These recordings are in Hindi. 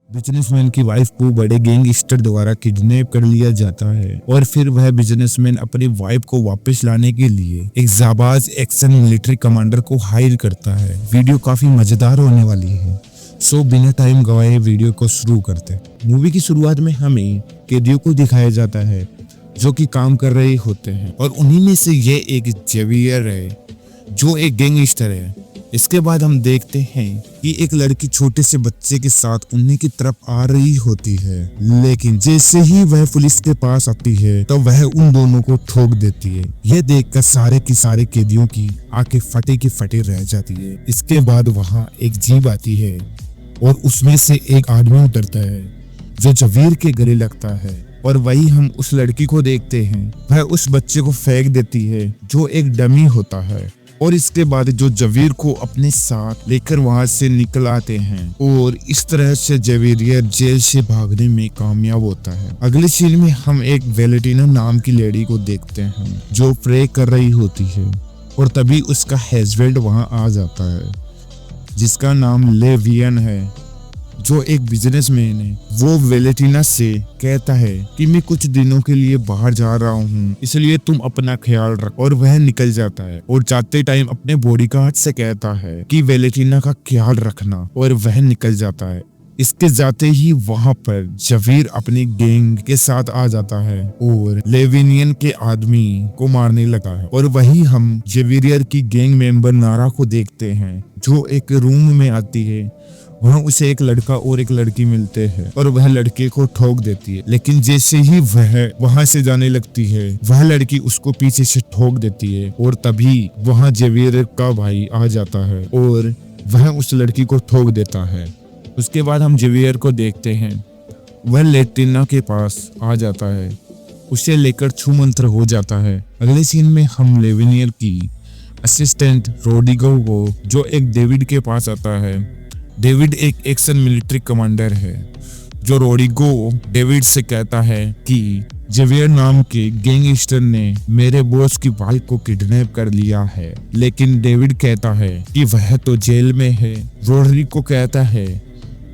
बिजनेसमैन की वाइफ को बड़े गैंगस्टर द्वारा किडनैप कर लिया जाता है और फिर वह बिजनेसमैन अपनी वाइफ को वापस लाने के लिए एक जाबाज एक्शन मिलिट्री कमांडर को हायर करता है। वीडियो काफी मजेदार होने वाली है, सो बिना टाइम गवाए वीडियो को शुरू करते हैं। मूवी की शुरुआत में हमें कैदियों को दिखाया जाता है जो कि काम कर रहे होते हैं और उन्हीं में से ये एक जेवियर है जो एक गैंगस्टर है। इसके बाद हम देखते हैं कि एक लड़की छोटे से बच्चे के साथ उन्हीं की तरफ आ रही होती है, लेकिन जैसे ही वह पुलिस के पास आती है तो वह उन दोनों को ठोक देती है। यह देखकर सारे की सारे कैदियों की आंखें फटे की फटी रह जाती है। इसके बाद वहां एक जीप आती है और उसमें से एक आदमी उतरता है जो जवीर के गले लगता है और वही हम उस लड़की को देखते हैं। वह उस बच्चे को फेंक देती है जो एक डमी होता है और इसके बाद जो जवीर को अपने साथ लेकर वहां से निकल आते हैं और इस तरह से जवीरियर जेल से भागने में कामयाब होता है। अगले सीन में हम एक वेलेटिना नाम की लेडी को देखते हैं जो प्रे कर रही होती है और तभी उसका हस्बैंड वहां आ जाता है जिसका नाम लेवियन है जो एक बिजनेसमैन है। वो वेलेटिना से कहता है कि मैं कुछ दिनों के लिए बाहर जा रहा हूँ, इसलिए तुम अपना ख्याल रख, और वह निकल जाता है और जाते टाइम अपने बॉडीगार्ड से कहता है कि वेलेटिना का ख्याल रखना, और वह निकल जाता है। इसके जाते ही वहां पर जवीर अपनी गैंग के साथ आ जाता है और लेविनियन के आदमी को मारने लगा है और वही हम जवीरियर की गैंग मेंबर नारा को देखते हैं जो एक रूम में आती है। वहाँ उसे एक लड़का और एक लड़की मिलते हैं और वह लड़के को ठोक देती है, लेकिन जैसे ही वह वहां से जाने लगती है वह लड़की उसको पीछे से ठोक देती है और तभी वहां जेवियर का भाई आ जाता है और वह उस लड़की को ठोक देता है। उसके बाद हम जेवियर को देखते हैं, वह लेटिना के पास आ जाता है, उसे लेकर छू मंत्र हो जाता है। अगले सीन में हम लेविनियर की असिस्टेंट रोडिगो को जो एक डेविड के पास आता है। डेविड एक एक्शन मिलिट्री कमांडर है जो रोडिगो डेविड से कहता है कि जेवियर नाम के गैंगस्टर ने मेरे बॉस की वाइफ को किडनैप कर लिया है, लेकिन डेविड कहता है कि वह तो जेल में है। रोड्रिगो कहता है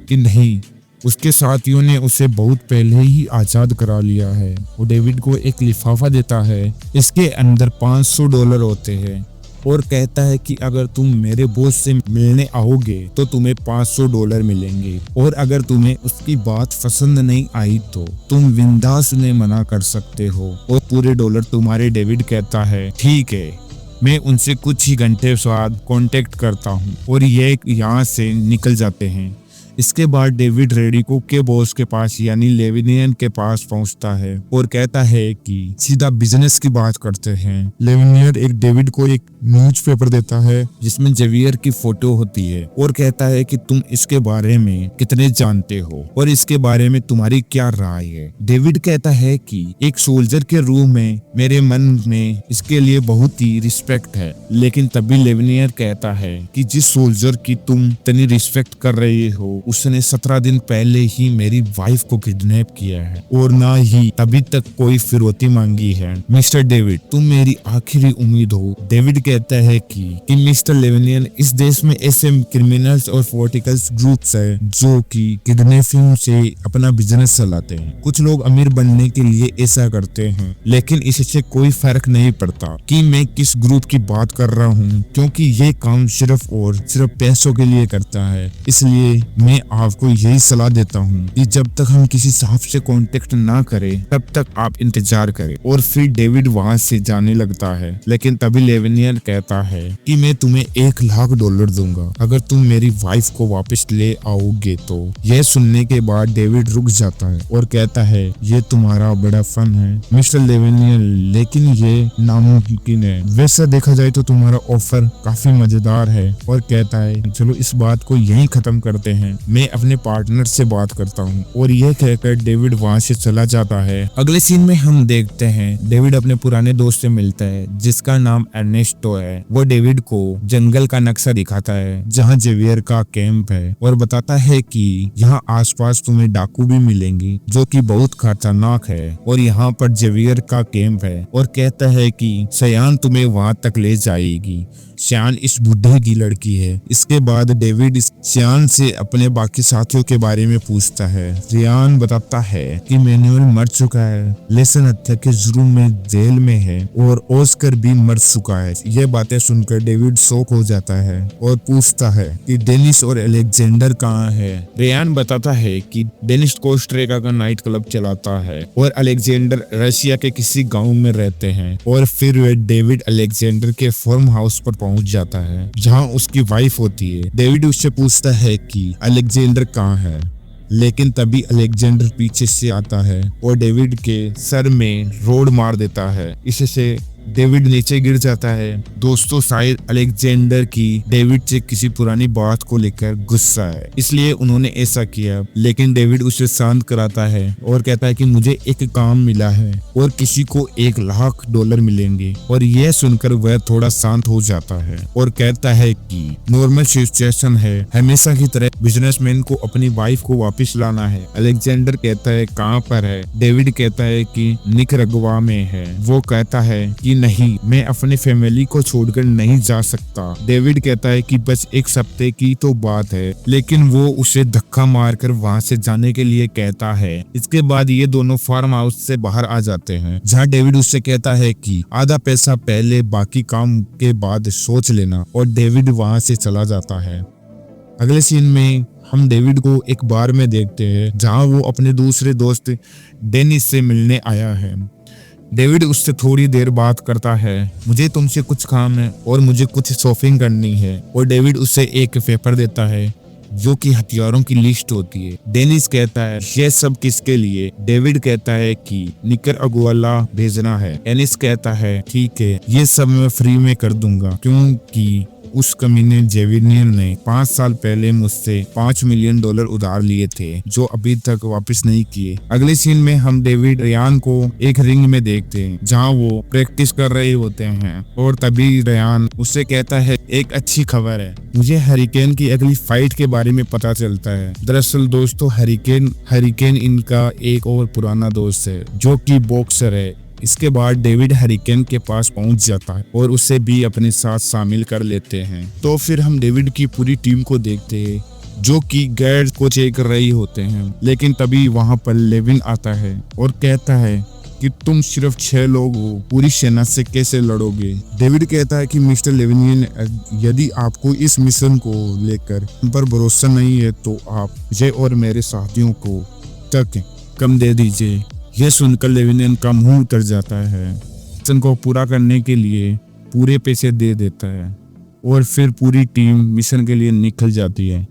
कि नहीं, उसके साथियों ने उसे बहुत पहले ही आजाद करा लिया है। वो डेविड को एक लिफाफा देता है, इसके अंदर $500 होते हैं और कहता है कि अगर तुम मेरे बॉस से मिलने आओगे तो तुम्हें $500 मिलेंगे, और अगर तुम्हें उसकी बात पसंद नहीं आई तो तुम बिंदास उन्हें मना कर सकते हो और पूरे डॉलर तुम्हारे। डेविड कहता है ठीक है, मैं उनसे कुछ ही घंटे बाद कांटेक्ट करता हूँ, और ये यहाँ से निकल जाते हैं। इसके बाद डेविड रेडिको के बॉस के पास यानी लेविनियन के पास पहुंचता है और कहता है कि सीधा बिजनेस की बात करते हैं। लेविनियन एक डेविड को एक न्यूज़पेपर देता है जिसमें जेवियर की फोटो होती है और कहता है कि तुम इसके बारे में कितने जानते हो और इसके बारे में तुम्हारी क्या राय है। डेविड कहता है कि एक सोल्जर के रूप में मेरे मन में इसके लिए बहुत ही रिस्पेक्ट है, लेकिन तभी लेविनियर कहता है कि जिस सोल्जर की तुम इतनी रिस्पेक्ट कर रहे हो उसने 17 दिन पहले ही मेरी वाइफ को किडनैप किया है और ना ही अभी तक कोई फिरौती मांगी है। मिस्टर डेविड, तुम मेरी आखिरी उम्मीद हो। डेविड कहता है कि मिस्टर लेविनियन, इस देश में ऐसे क्रिमिनल्स और पॉलिटिकल्स ग्रुप्स है जो कि किडनैपिंग से अपना बिजनेस चलाते हैं। कुछ लोग अमीर बनने के लिए ऐसा करते हैं, लेकिन इससे कोई फर्क नहीं पड़ता कि मैं किस ग्रुप की बात कर रहा हूँ, क्योंकि ये काम सिर्फ और सिर्फ पैसों के लिए करता है। इसलिए मैं आपको यही सलाह देता हूँ कि जब तक हम किसी साहब से कांटेक्ट ना करें तब तक आप इंतजार करें। और फिर डेविड वहां से जाने लगता है, लेकिन तभी लेविनियर कहता है कि मैं तुम्हें $1,00,000 दूंगा अगर तुम मेरी वाइफ को वापस ले आओगे। तो यह सुनने के बाद डेविड रुक जाता है और कहता है ये तुम्हारा बड़ा फन है मिस्टर लेविनियर, लेकिन ये नामुमकिन है। वैसा देखा जाए तो तुम्हारा ऑफर काफी मजेदार है। और कहता है चलो इस बात को यहीं खत्म करते हैं, मैं अपने पार्टनर से बात करता हूँ। और यह कहकर डेविड वहां से चला जाता है। अगले सीन में हम देखते हैं डेविड अपने पुराने दोस्त से मिलता है जिसका नाम अर्नेस्टो है। वो डेविड को जंगल का नक्शा दिखाता है जहाँ जेवियर का कैंप है और बताता है कि यहाँ आसपास तुम्हें डाकू भी मिलेंगे जो कि बहुत खतरनाक है, और यहाँ पर जेवियर का कैंप है। और कहता है कि सयान तुम्हें वहां तक ले जाएगी। श्यान इस बुढ़े की लड़की है। इसके बाद डेविड श्यान से अपने बाकी साथियों के बारे में पूछता है। रियान बताता है कि मैनुअल मर चुका है, लेसन हत्या के जुर्म में जेल में है और ऑस्कर भी मर चुका है। ये बातें सुनकर डेविड शॉक हो जाता है और पूछता है कि डेनिस और अलेक्जेंडर कहाँ है। रियान बताता है कि डेनिस कोस्टा का नाइट क्लब चलाता है और अलेक्जेंडर रशिया के किसी गांव में रहते हैं। और फिर वे डेविड अलेक्जेंडर के फार्म हाउस पर पहुंच जाता है जहां उसकी वाइफ होती है। डेविड उससे पूछता है कि अलेक्जेंडर कहाँ है, लेकिन तभी अलेक्जेंडर पीछे से आता है और डेविड के सर में रोड मार देता है। इससे डेविड नीचे गिर जाता है। दोस्तों, शायद अलेक्जेंडर की डेविड से किसी पुरानी बात को लेकर गुस्सा है, इसलिए उन्होंने ऐसा किया। लेकिन डेविड उसे शांत कराता है और कहता है कि मुझे एक काम मिला है और किसी को $1,00,000 मिलेंगे। और यह सुनकर वह थोड़ा शांत हो जाता है और कहता है कि नॉर्मल सिचुएशन है, हमेशा की तरह बिजनेसमैन को अपनी वाइफ को वापस लाना है। अलेक्जेंडर कहता है कहाँ पर है। डेविड कहता है कि निकरागुआ में है। वो कहता है कि नहीं, मैं अपनी फैमिली को छोड़कर नहीं जा सकता। डेविड कहता है कि बस एक हफ्ते की तो बात है, लेकिन वो उसे धक्का मारकर वहां से जाने के लिए कहता है। इसके बाद ये दोनों फार्म हाउस से बाहर आ जाते हैं, जहां डेविड उससे कहता है कि आधा पैसा पहले, बाकी काम के बाद सोच लेना। और डेविड वहां से चला जाता है। अगले सीन में हम डेविड को एक बार में देखते हैं जहां वो अपने दूसरे दोस्त डेनिस से मिलने आया है। डेविड उससे थोड़ी देर बात करता है। मुझे तुमसे कुछ काम है और मुझे कुछ शॉपिंग करनी है। और डेविड उसे एक पेपर देता है जो कि हथियारों की लिस्ट होती है। डेनिस कहता है ये सब किसके लिए। डेविड कहता है कि निकरागुआ भेजना है। डेनिस कहता है ठीक है, ये सब मैं फ्री में कर दूंगा, क्योंकि उस कमीने जेविनियर ने 5 साल पहले मुझसे $5 मिलियन उधार लिए थे, जो अभी तक वापस नहीं किए। अगले सीन में हम डेविड रियान को एक रिंग में देखते हैं जहां वो प्रैक्टिस कर रहे होते हैं। और तभी रियान उससे कहता है एक अच्छी खबर है, मुझे हरिकेन की अगली फाइट के बारे में पता चलता है। दरअसल दोस्तों, हरिकेन इनका एक और पुराना दोस्त है जो कि बॉक्सर है। इसके बाद डेविड हरिकेन के पास पहुंच जाता है और उसे भी अपने साथ शामिल कर लेते हैं। तो फिर हम डेविड की पूरी टीम को देखते हैं जो कि गैर को चेक कर रही होते हैं। लेकिन तभी वहां पर लेविन आता है और कहता है कि तुम सिर्फ 6 लोग हो, पूरी सेना से कैसे लड़ोगे। डेविड कहता है कि मिस्टर लेविनियन, यदि आपको इस मिशन को लेकर उन पर भरोसा नहीं है तो आप मुझे और मेरे साथियों को तक कम दे दीजिए। यह सुनकर लेविनियन का मुंह उतर जाता है। मिशन को पूरा करने के लिए पूरे पैसे दे देता है और फिर पूरी टीम मिशन के लिए निकल जाती है।